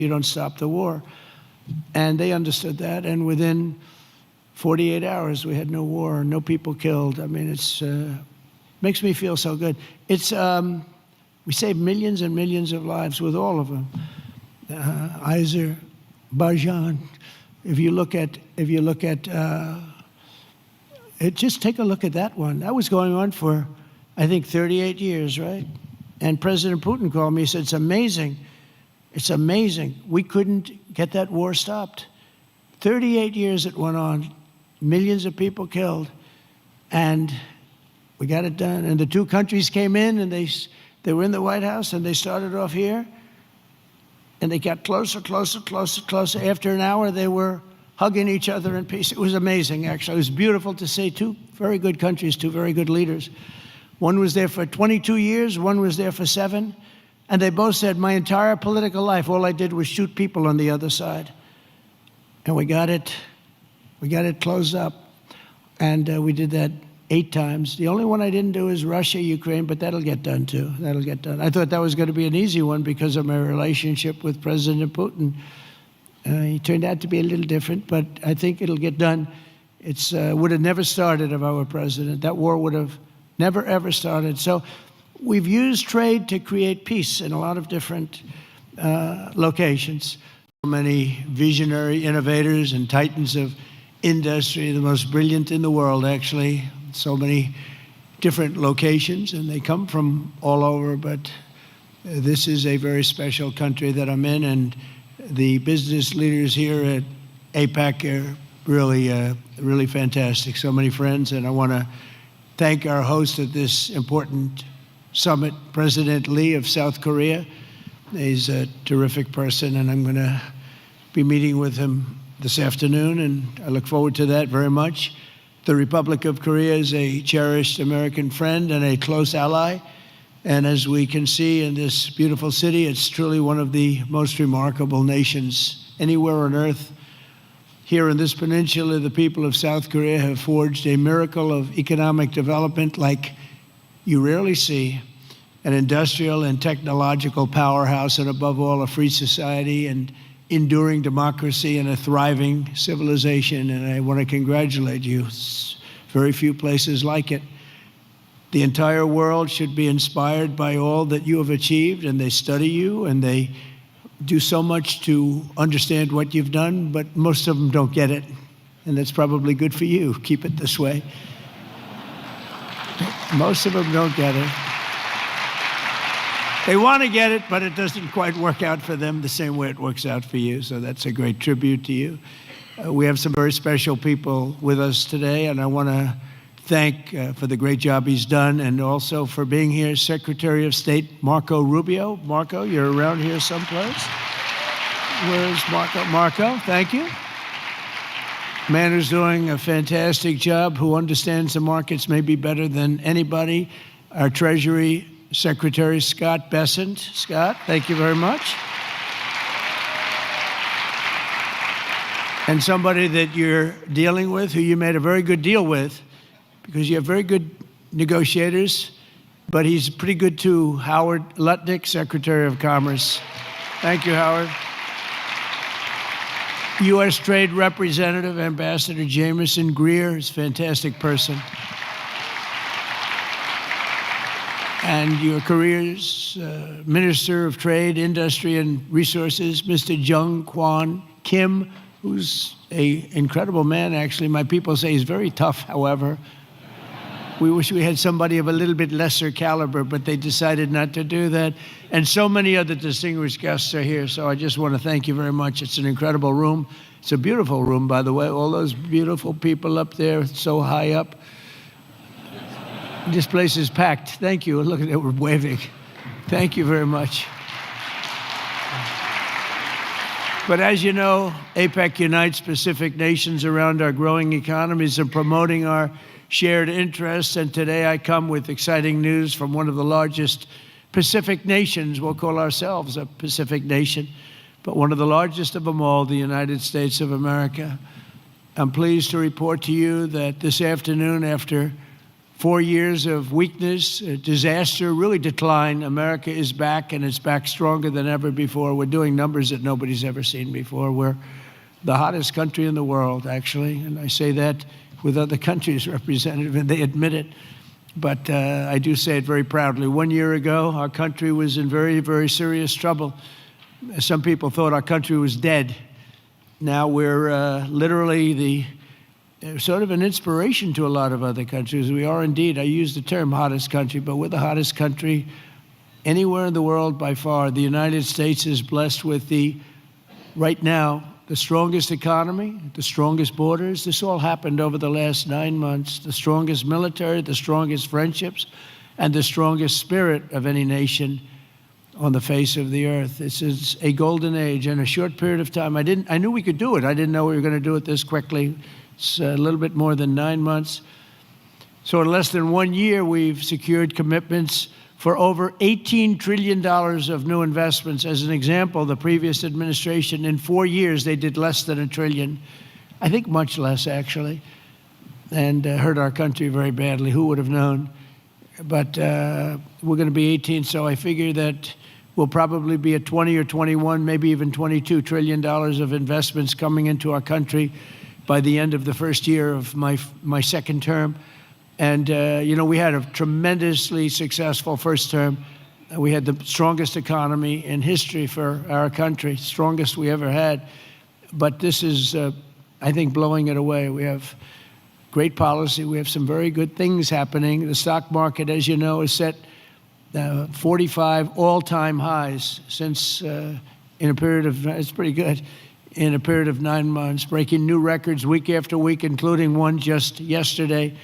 you don't stop the war. And they understood that, and within 48 hours, we had no war, no people killed. I mean, it's makes me feel so good. It's we saved millions and millions of lives with all of them. Azerbaijan. If you look at just take a look at that one. That was going on for, I think, 38 years, right? And President Putin called me. He said, "It's amazing. It's amazing. We couldn't get that war stopped. 38 years it went on, millions of people killed, and we got it done." And the two countries came in, and they were in the White House, and they started off here, and they got closer, closer, closer, closer. After an hour, they were hugging each other in peace. It was amazing, actually. It was beautiful to see two very good countries, two very good leaders. One was there for 22 years, one was there for 7. And they both said, "My entire political life, all I did was shoot people on the other side." And we got it closed up. And we did that 8 times. The only one I didn't do is Russia, Ukraine, but that'll get done too. That'll get done. I thought that was going to be an easy one because of my relationship with President Putin. He turned out to be a little different, but I think it'll get done. It would have never started if I were president. That war would have never, ever started. So we've used trade to create peace in a lot of different locations. So many visionary innovators and titans of industry, the most brilliant in the world, actually. So many different locations, and they come from all over, but this is a very special country that I'm in, and the business leaders here at AIPAC are really fantastic. So many friends, and I want to thank our host at this important summit, President Lee of South Korea. He's a terrific person, and I'm going to be meeting with him this afternoon, and I look forward to that very much. The Republic of Korea is a cherished American friend and a close ally, and as we can see in this beautiful city, it's truly one of the most remarkable nations anywhere on earth. Here in this peninsula, the people of South Korea have forged a miracle of economic development like you rarely see, an industrial and technological powerhouse, and above all, a free society and enduring democracy and a thriving civilization. And I want to congratulate you. It's very few places like it. The entire world should be inspired by all that you have achieved, and they study you, and they do so much to understand what you've done, but most of them don't get it. And that's probably good for you. Keep it this way. Most of them don't get it. They want to get it, but it doesn't quite work out for them the same way it works out for you. So that's a great tribute to you. We have some very special people with us today, and I want to thank for the great job he's done, and also for being here, Secretary of State Marco Rubio. Marco, you're around here someplace. Where's Marco? Marco, thank you. Man who's doing a fantastic job, who understands the markets maybe better than anybody. Our Treasury Secretary, Scott Bessent. Scott, thank you very much. And somebody that you're dealing with, who you made a very good deal with, because you have very good negotiators, but he's pretty good too. Howard Lutnick, Secretary of Commerce. Thank you, Howard. U.S. Trade Representative, Ambassador Jameson Greer, is a fantastic person. And your career's Minister of Trade, Industry, and Resources, Mr. Jung Kwon Kim, who's an incredible man, actually. My people say he's very tough, however. We wish we had somebody of a little bit lesser caliber, but they decided not to do that. And so many other distinguished guests are here, so I just want to thank you very much. It's an incredible room. It's a beautiful room, by the way. All those beautiful people up there, so high up. This place is packed. Thank you. Look at it, we're waving. Thank you very much. But as you know, AIPAC unites Pacific nations around our growing economies and promoting our shared interests. And today I come with exciting news from one of the largest Pacific nations. We'll call ourselves a Pacific nation, but one of the largest of them all, the United States of America. I'm pleased to report to you that this afternoon, after 4 years of weakness, disaster, really decline. America is back, and it's back stronger than ever before. We're doing numbers that nobody's ever seen before. We're the hottest country in the world, actually, and I say that with other countries represented, and they admit it. But I do say it very proudly. 1 year ago, our country was in very, very serious trouble. Some people thought our country was dead. Now we're literally the sort of an inspiration to a lot of other countries. We are indeed, I use the term hottest country, but we're the hottest country anywhere in the world by far. The United States is blessed with right now, the strongest economy, the strongest borders. This all happened over the last 9 months. The strongest military, the strongest friendships, and the strongest spirit of any nation on the face of the earth. This is a golden age in a short period of time. I knew we could do it. I didn't know we were going to do it this quickly. It's a little bit more than 9 months. So in less than 1 year, we've secured commitments for over $18 trillion of new investments. As an example, the previous administration, in 4 years, they did less than $1 trillion. I think much less, actually, and hurt our country very badly. Who would have known? But we're going to be 18, so I figure that we'll probably be at 20 or 21, maybe even $22 trillion of investments coming into our country by the end of the first year of my second term. And, we had a tremendously successful first term. We had the strongest economy in history for our country, strongest we ever had. But this is, I think, blowing it away. We have great policy. We have some very good things happening. The stock market, as you know, is set 45 all-time highs since in a period of, it's pretty good, in a period of 9 months, breaking new records week after week, including one just yesterday.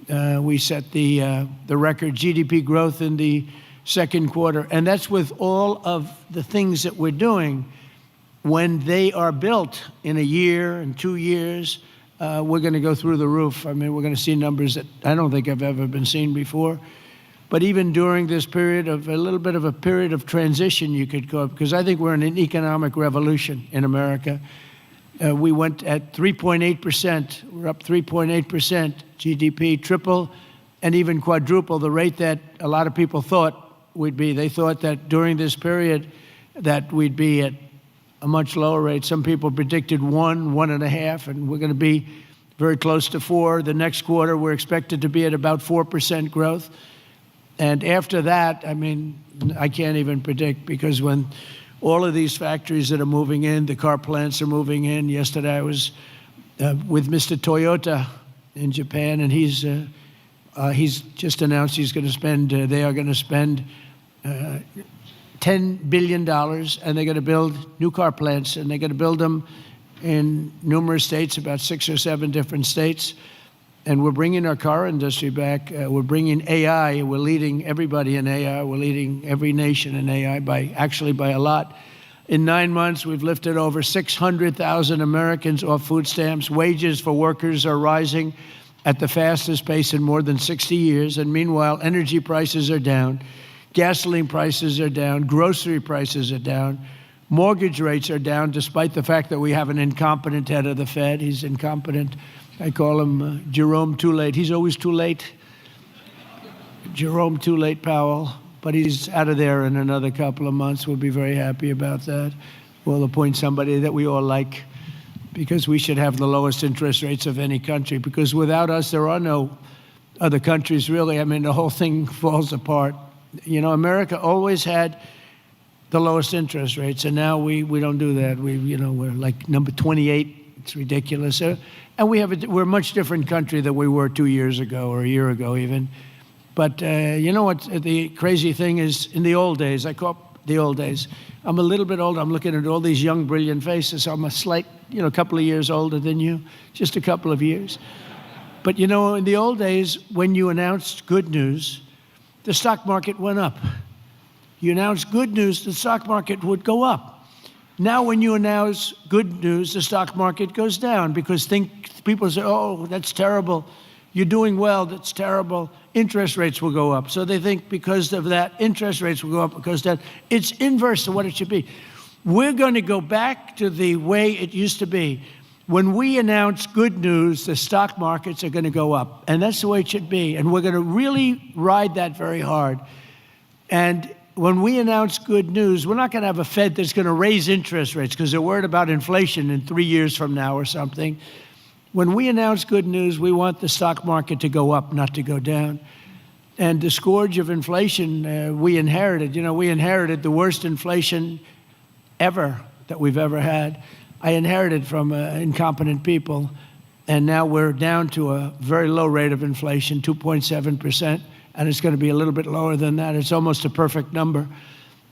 We set the record GDP growth in the second quarter, and that's with all of the things that we're doing. When they are built in a year and 2 years, we're going to go through the roof. I mean, we're going to see numbers that I don't think have ever been seen before. But even during this period of a little bit of a period of transition, you could go, because I think we're in an economic revolution in America. We went at 3.8%. We're up 3.8% GDP, triple and even quadruple the rate that a lot of people thought we'd be. They thought that during this period that we'd be at a much lower rate. Some people predicted 1.5, and we're going to be very close to 4. The next quarter, we're expected to be at about 4% growth. And after that, I mean, I can't even predict, because when all of these factories that are moving in, the car plants are moving in. Yesterday, I was with Mr. Toyota in Japan, and he's just announced he's going to spend, they are going to spend $10 billion, and they're going to build new car plants, and they're going to build them in numerous states, about 6 or 7 different states. And we're bringing our car industry back. We're bringing AI. We're leading everybody in AI. We're leading every nation in AI by a lot. In 9 months, we've lifted over 600,000 Americans off food stamps. Wages for workers are rising at the fastest pace in more than 60 years. And meanwhile, energy prices are down. Gasoline prices are down. Grocery prices are down. Mortgage rates are down, despite the fact that we have an incompetent head of the Fed. He's incompetent. I call him Jerome Too Late. He's always too late. Jerome Too Late Powell. But he's out of there in another couple of months. We'll be very happy about that. We'll appoint somebody that we all like, because we should have the lowest interest rates of any country. Because without us, there are no other countries, really. I mean, the whole thing falls apart. You know, America always had the lowest interest rates, and now we don't do that. We're like number 28. It's ridiculous. And we're a much different country than we were 2 years ago or a year ago even. But you know what the crazy thing is? In the old days, I call it the old days. I'm a little bit older. I'm looking at all these young, brilliant faces. I'm a slight, couple of years older than you, just a couple of years. But in the old days, when you announced good news, the stock market went up. You announced good news, the stock market would go up. Now, when you announce good news, the stock market goes down, because people say, oh, that's terrible. You're doing well, that's terrible. Interest rates will go up. So they think because of that, interest rates will go up because that. It's inverse to what it should be. We're going to go back to the way it used to be. when we announce good news, the stock markets are going to go up. And that's the way it should be. And we're going to really ride that very hard. And when we announce good news, we're not going to have a Fed that's going to raise interest rates because they're worried about inflation in 3 years from now or something. When we announce good news, we want the stock market to go up, not to go down. And the scourge of inflation we inherited. You know, we inherited the worst inflation ever that we've ever had. I inherited from incompetent people, and now we're down to a very low rate of inflation, 2.7%, and it's going to be a little bit lower than that. It's almost a perfect number.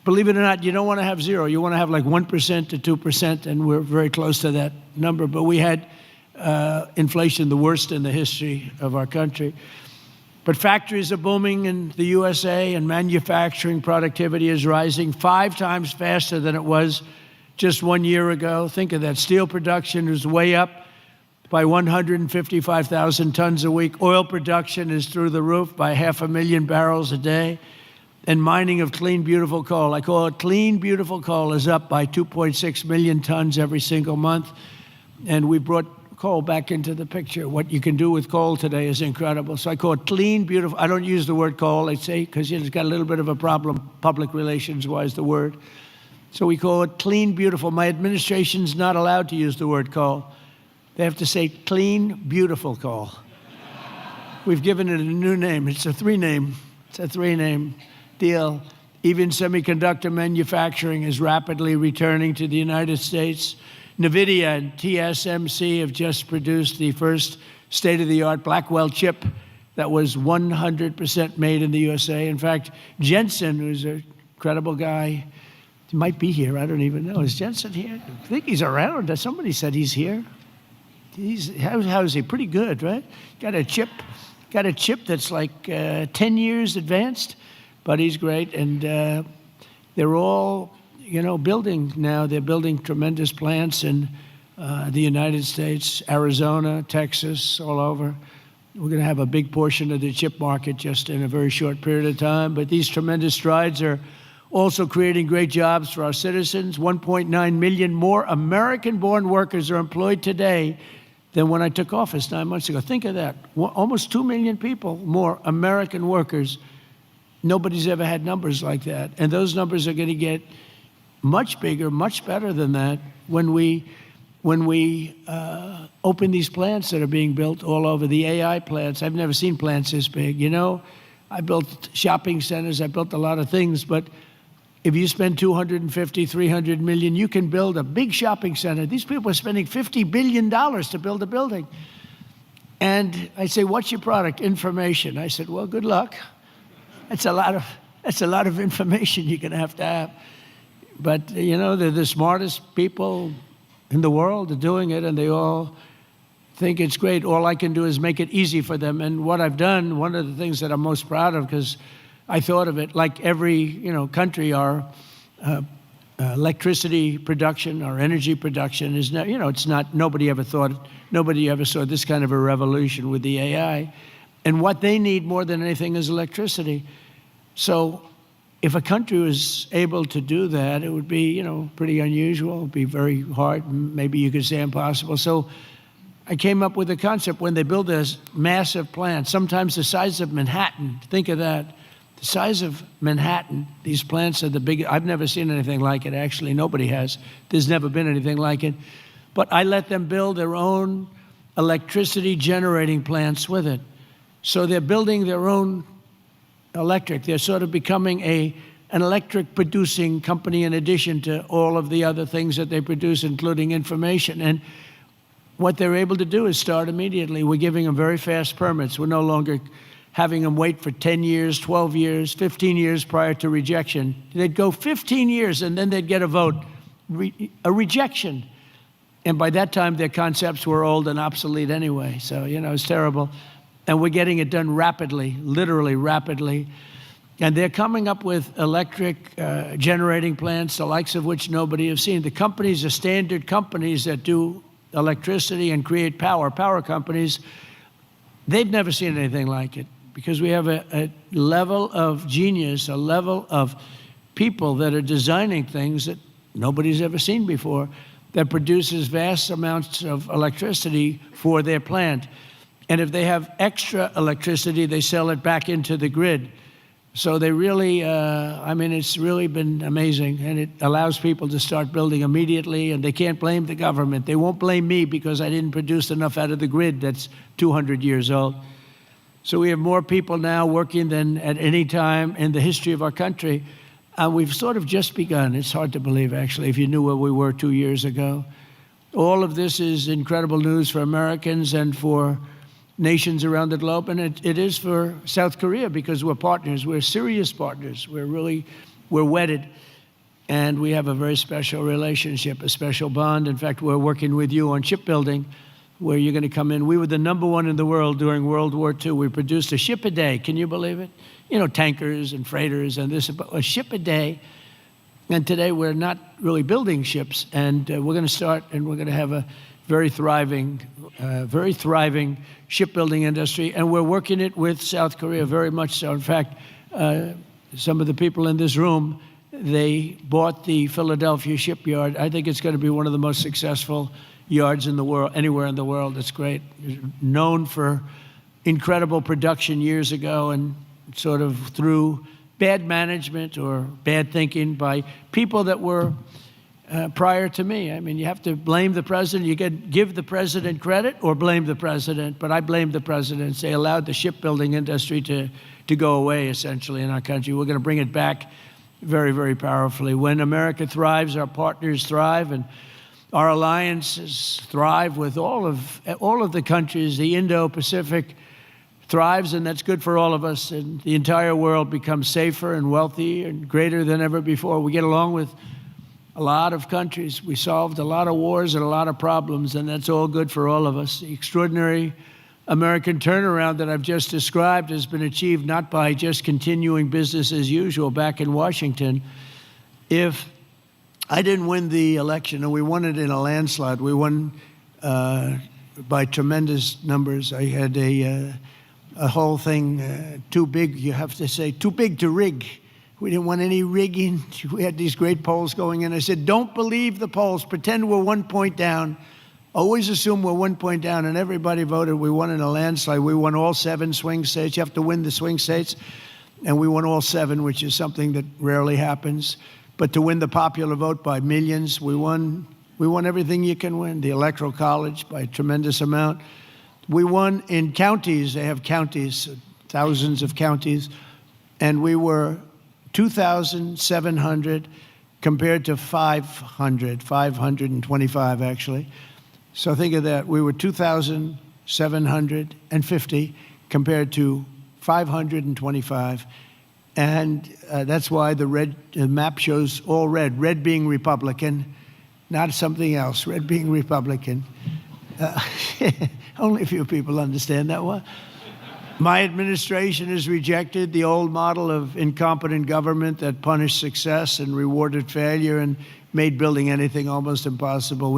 Believe it or not, you don't want to have zero. You want to have like 1% to 2%, and we're very close to that number. But we had inflation the worst in the history of our country. But factories are booming in the USA, and manufacturing productivity is rising 5 times faster than it was just 1 year ago. Think of that. Steel production is way up by 155,000 tons a week. Oil production is through the roof by 500,000 barrels a day. And mining of clean, beautiful coal, I call it clean, beautiful coal, is up by 2.6 million tons every single month. And we brought coal back into the picture. What you can do with coal today is incredible. So I call it clean, beautiful. I don't use the word coal, I say, because it's got a little bit of a problem, public relations-wise, the word. So we call it clean, beautiful. My administration's not allowed to use the word coal. They have to say clean, beautiful coal. We've given it a new name. It's a three-name deal. Even semiconductor manufacturing is rapidly returning to the United States. NVIDIA and TSMC have just produced the first state-of-the-art Blackwell chip that was 100% made in the USA. In fact, Jensen, who's an incredible guy, he might be here. I don't even know. Is Jensen here? I think he's around. Somebody said he's here. How is he? Pretty good, right? Got a chip that's like 10 years advanced, but he's great. And they're all, building now. They're building tremendous plants in the United States, Arizona, Texas, all over. We're going to have a big portion of the chip market just in a very short period of time. But these tremendous strides are also creating great jobs for our citizens. 1.9 million more American-born workers are employed today than when I took office 9 months ago. Think of that. Almost 2 million people more American workers. Nobody's ever had numbers like that. And those numbers are going to get much bigger, much better than that when we open these plants that are being built all over, the AI plants. I've never seen plants this big. I built shopping centers. I built a lot of things, but if you spend $250, $300 million, you can build a big shopping center. These people are spending $50 billion to build a building. And I say, what's your product? Information. I said, well, good luck. That's a lot of information you're going to have. But, they're the smartest people in the world. They're doing it, and they all think it's great. All I can do is make it easy for them. And what I've done, one of the things that I'm most proud of, because I thought of it like every country, our electricity production, our energy production is not, it's not, nobody ever saw this kind of a revolution with the AI. And what they need more than anything is electricity. So if a country was able to do that, it would be, pretty unusual. It would be very hard, maybe you could say impossible. So I came up with a concept when they build this massive plant, sometimes the size of Manhattan. Think of that. The size of Manhattan, these plants are the biggest. I've never seen anything like it, actually. Nobody has. There's never been anything like it. But I let them build their own electricity generating plants with it. So they're building their own electric. They're sort of becoming an electric producing company in addition to all of the other things that they produce, including information. And what they're able to do is start immediately. We're giving them very fast permits. We're no longer having them wait for 10 years, 12 years, 15 years prior to rejection. They'd go 15 years and then they'd get a vote, a rejection. And by that time, their concepts were old and obsolete anyway. So, it's terrible. And we're getting it done rapidly, literally rapidly. And they're coming up with electric generating plants, the likes of which nobody has seen. The companies are standard companies that do electricity and create power companies. They've never seen anything like it because we have a level of genius, a level of people that are designing things that nobody's ever seen before. that produces vast amounts of electricity for their plant. And if they have extra electricity, they sell it back into the grid. So they really, I mean, it's really been amazing, and it allows people to start building immediately, and they can't blame the government. They won't blame me because I didn't produce enough out of the grid that's 200 years old. So we have more people now working than at any time in the history of our country. We've sort of just begun. It's hard to believe, actually, if you knew where we were 2 years ago. All of this is incredible news for Americans and for nations around the globe, and it is for South Korea because we're partners. We're serious partners. We're wedded, and we have a very special relationship, a special bond. In fact, we're working with you on shipbuilding, where you're going to come in. We were the #1 in the world during World War II. We produced a ship a day. Can you believe it? You know, tankers and freighters and this, a ship a day. And today we're not really building ships, and we're going to start, and we're going to have a very thriving shipbuilding industry, and we're working it with South Korea very much so. In fact, some of the people in this room, they bought the Philadelphia shipyard. I think it's going to be one of the most successful yards in the world, anywhere in the world. It's great. It's known for incredible production years ago, and sort of through bad management or bad thinking by people that were prior to me. I mean, you have to blame the president. You can give the president credit or blame the president, but I blame the president. They allowed the shipbuilding industry to go away, essentially, in our country. We're going to bring it back very, very powerfully. When America thrives, our partners thrive, and our alliances thrive with all of the countries. The Indo-Pacific thrives, and that's good for all of us, and the entire world becomes safer and wealthy and greater than ever before. We get along with a lot of countries. We solved a lot of wars and a lot of problems, and that's all good for all of us. The extraordinary American turnaround that I've just described has been achieved not by just continuing business as usual back in Washington. If I didn't win the election, and we won it in a landslide, we won by tremendous numbers. I had a whole thing too big, you have to say, too big to rig. We didn't want any rigging. We had these great polls going in. I said, don't believe the polls. Pretend we're 1 point down. Always assume we're 1 point down. And everybody voted. We won in a landslide. We won all 7 swing states. You have to win the swing states. And we won all 7, which is something that rarely happens. But to win the popular vote by millions, we won everything you can win. The Electoral College by a tremendous amount. We won in counties. They have counties, thousands of counties. And we were 2,700 compared to 525 actually. So think of that. We were 2,750 compared to 525. And that's why the map shows all red. Red being Republican, not something else. Red being Republican. Only a few people understand that one. My administration has rejected the old model of incompetent government that punished success and rewarded failure and made building anything almost impossible.